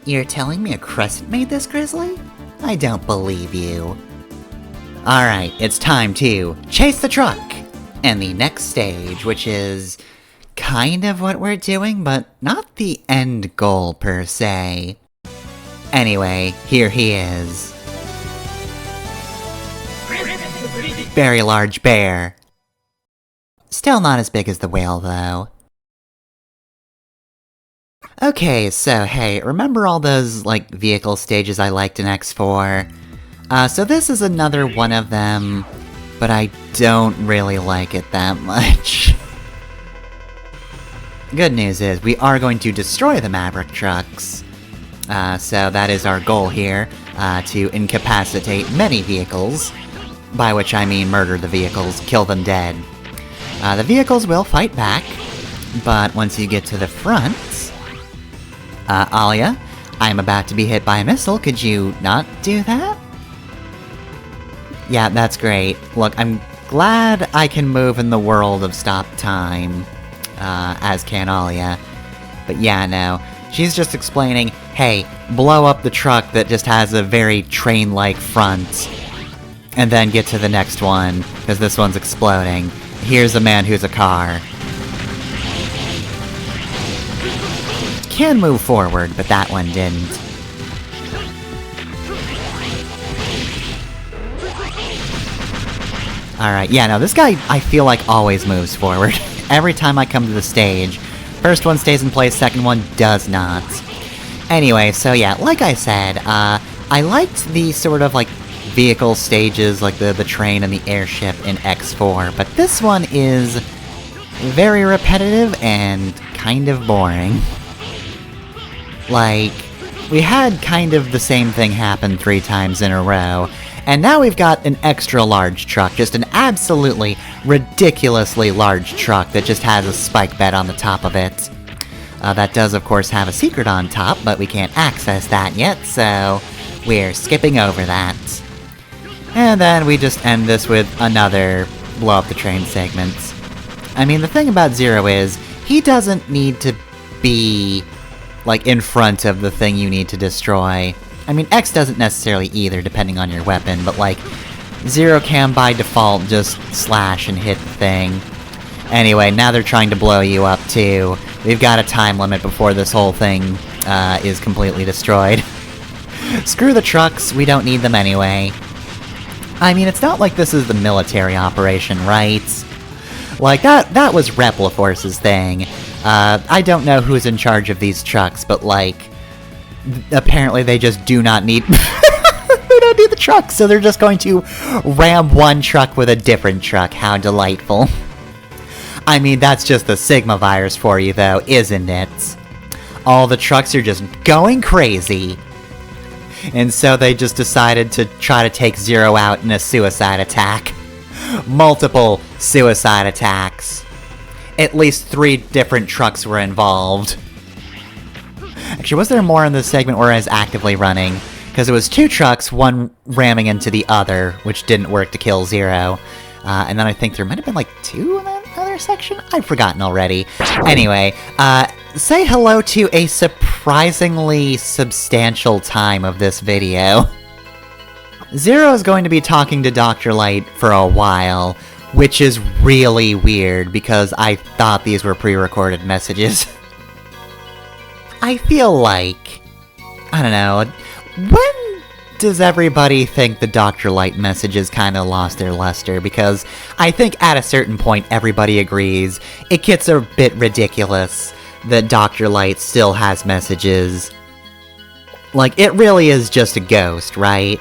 You're telling me a crescent made this, Grizzly? I don't believe you. Alright, it's time to chase the truck! And the next stage, which is kind of what we're doing, but not the end goal per se. Anyway, here he is. Very large bear. Still not as big as the whale, though. Okay, so hey, remember all those, vehicle stages I liked in X4? So this is another one of them, but I don't really like it that much. Good news is, we are going to destroy the Maverick trucks. So that is our goal here, to incapacitate many vehicles, by which I mean murder the vehicles, kill them dead. The vehicles will fight back, but once you get to the front... Alia, I'm about to be hit by a missile, could you not do that? Yeah, that's great. Look, I'm glad I can move in the world of stop time, as can Alia. But yeah, no. She's just explaining, hey, blow up the truck that just has a very train-like front. And then get to the next one, because this one's exploding. Here's a man who's a car. Can move forward, but that one didn't. Alright, yeah, no, this guy, I feel like, always moves forward. Every time I come to the stage. First one stays in place, second one does not. Anyway, so yeah, like I said, I liked the sort of, vehicle stages, like the train and the airship in X4, but this one is very repetitive and kind of boring. We had kind of the same thing happen 3 times in a row, and now we've got an extra large truck, just an absolutely ridiculously large truck that just has a spike bed on the top of it. That does, of course, have a secret on top, but we can't access that yet, so we're skipping over that. And then we just end this with another blow up the train segment. I mean, the thing about Zero is, he doesn't need to be... in front of the thing you need to destroy. I mean, X doesn't necessarily either, depending on your weapon, but Zero can by default just slash and hit the thing. Anyway, now they're trying to blow you up too. We've got a time limit before this whole thing is completely destroyed. Screw the trucks, we don't need them anyway. I mean, it's not like this is the military operation, right? That was Repliforce's thing. I don't know who's in charge of these trucks, but, apparently they just do not need... they don't need the trucks, so they're just going to ram one truck with a different truck. How delightful. I mean, that's just the Sigma virus for you, though, isn't it? All the trucks are just going crazy. And so they just decided to try to take Zero out in a suicide attack. Multiple suicide attacks. At least 3 different trucks were involved. Actually, was there more in this segment where I was actively running? Because it was 2 trucks, one ramming into the other, which didn't work to kill Zero. And then I think there might have been 2 in that other section? I've forgotten already. Anyway, say hello to a surprisingly substantial time of this video. Zero is going to be talking to Dr. Light for a while, which is really weird, because I thought these were pre-recorded messages. I feel like... I don't know, when does everybody think the Dr. Light messages kinda lost their luster? Because I think at a certain point everybody agrees it gets a bit ridiculous that Dr. Light still has messages. It really is just a ghost, right?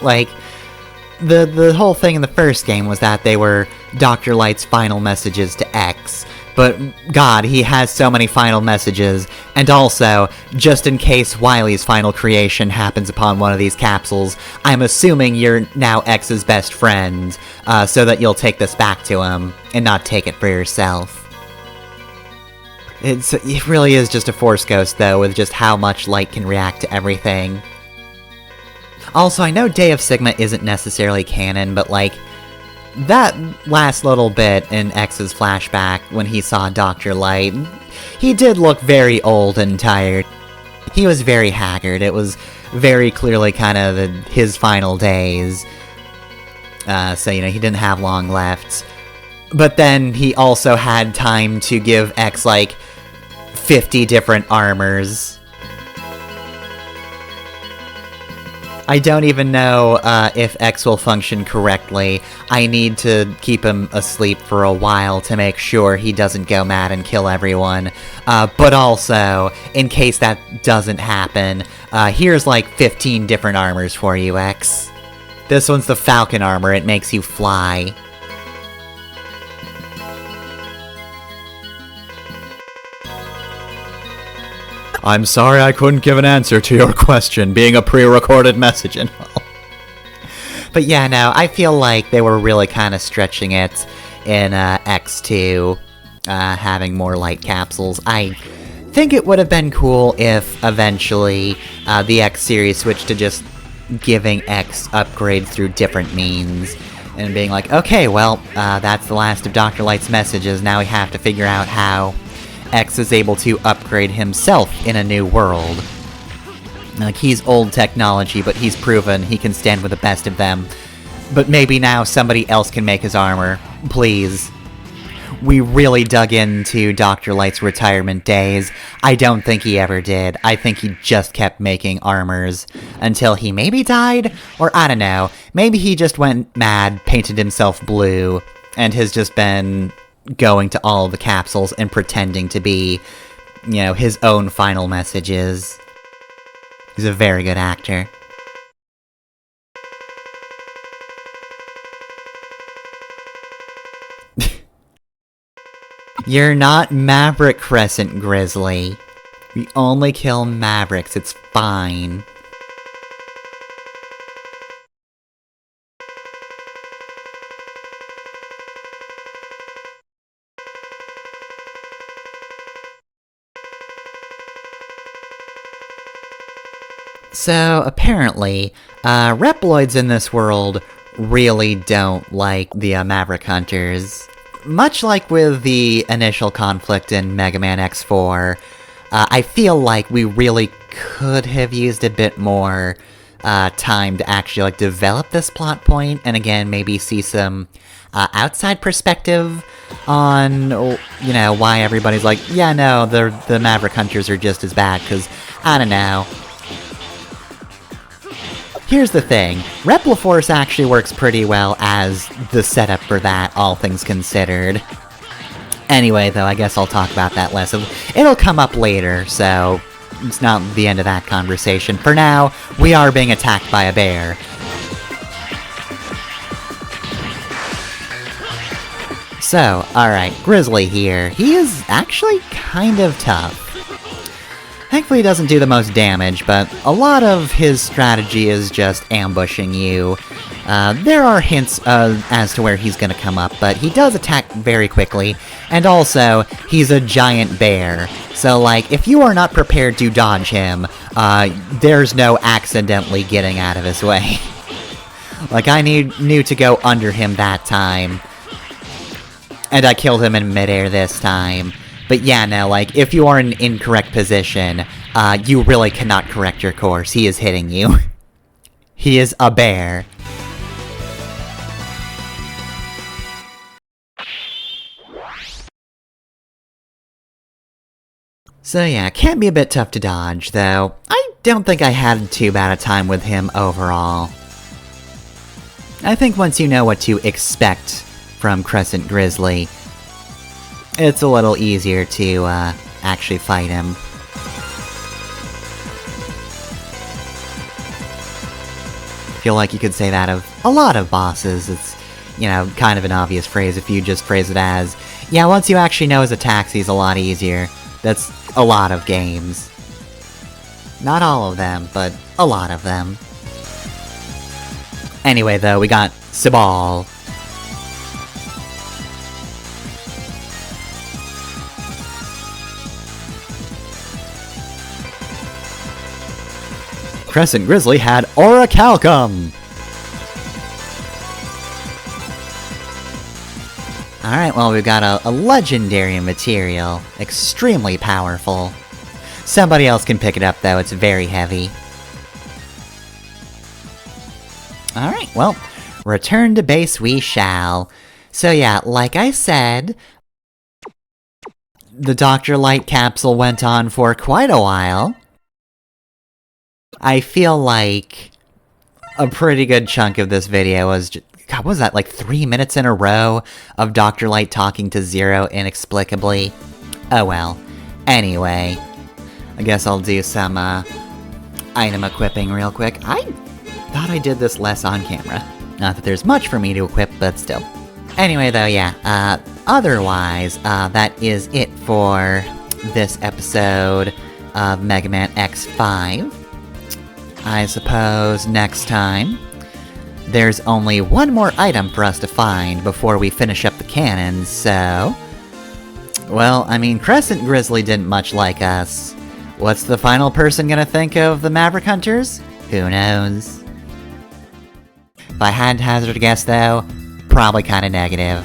The whole thing in the first game was that they were Dr. Light's final messages to X, but god, he has so many final messages, and also, just in case Wily's final creation happens upon one of these capsules, I'm assuming you're now X's best friend, so that you'll take this back to him, and not take it for yourself. It really is just a Force Ghost, though, with just how much Light can react to everything. Also, I know Day of Sigma isn't necessarily canon, but that last little bit in X's flashback when he saw Dr. Light, he did look very old and tired. he was very haggard. It was very clearly kind of his final days. So, you know, he didn't have long left. But then he also had time to give X, like, 50 different armors. I don't even know if X will function correctly. I need to keep him asleep for a while to make sure he doesn't go mad and kill everyone. But also, in case that doesn't happen, here's like 15 different armors for you, X. This one's the Falcon armor, it makes you fly. I'm sorry I couldn't give an answer to your question, being a pre-recorded message and all. But yeah, no, I feel like they were really kind of stretching it in X2, having more light capsules. I think it would have been cool if eventually the X series switched to just giving X upgrades through different means, and being like, okay, well, that's the last of Dr. Light's messages, now we have to figure out how X is able to upgrade himself in a new world. Like, he's old technology, but he's proven he can stand with the best of them. But maybe now somebody else can make his armor. Please. We really dug into Dr. Light's retirement days. I don't think he ever did. I think he just kept making armors until he maybe died? Or I don't know. Maybe he just went mad, painted himself blue, and has just been going to all the capsules and pretending to be, you know, his own final messages. He's a very good actor. You're not Maverick Crescent, Grizzly. We only kill Mavericks, it's fine. So, apparently, Reploids in this world really don't like the Maverick Hunters. Much like with the initial conflict in Mega Man X4, I feel like we really could have used a bit more time to actually, like, develop this plot point, and again, maybe see some outside perspective on, you know, why everybody's like, yeah, no, the Maverick Hunters are just as bad, because, I don't know. Here's the thing, Repliforce actually works pretty well as the setup for that, all things considered. Anyway, though, I guess I'll talk about that less. It'll come up later, so it's not the end of that conversation. For now, we are being attacked by a bear. So, alright, Grizzly here. He is actually kind of tough. Thankfully he doesn't do the most damage, but a lot of his strategy is just ambushing you. There are hints as to where he's gonna come up, but he does attack very quickly, and also, he's a giant bear. So, like, if you are not prepared to dodge him, there's no accidentally getting out of his way. Like, I knew to go under him that time, and I killed him in midair this time. But yeah, no, like, if you are in an incorrect position, you really cannot correct your course. He is hitting you. He is a bear. So yeah, can be a bit tough to dodge, though. I don't think I had too bad a time with him overall. I think once you know what to expect from Crescent Grizzly, it's a little easier to, actually fight him. I feel like you could say that of a lot of bosses. It's, you know, kind of an obvious phrase if you just phrase it as, yeah, once you actually know his attacks, he's a lot easier. That's a lot of games. Not all of them, but a lot of them. Anyway, though, we got Sabal. Crescent Grizzly had Orichalcum! Alright, well, we've got a legendary material. Extremely powerful. Somebody else can pick it up, though. It's very heavy. Alright, well, return to base we shall. So yeah, like I said, the Dr. Light capsule went on for quite a while. I feel like a pretty good chunk of this video was just, God, what was that, like 3 minutes in a row of Dr. Light talking to Zero inexplicably? Oh well. Anyway, I guess I'll do some, item equipping real quick. I thought I did this less on camera. Not that there's much for me to equip, but still. Anyway, though, yeah, otherwise, that is it for this episode of Mega Man X5. I suppose next time, there's only one more item for us to find before we finish up the cannon, so... Well, I mean, Crescent Grizzly didn't much like us. What's the final person gonna think of the Maverick Hunters? Who knows? If I had to hazard a guess, though, probably kinda negative.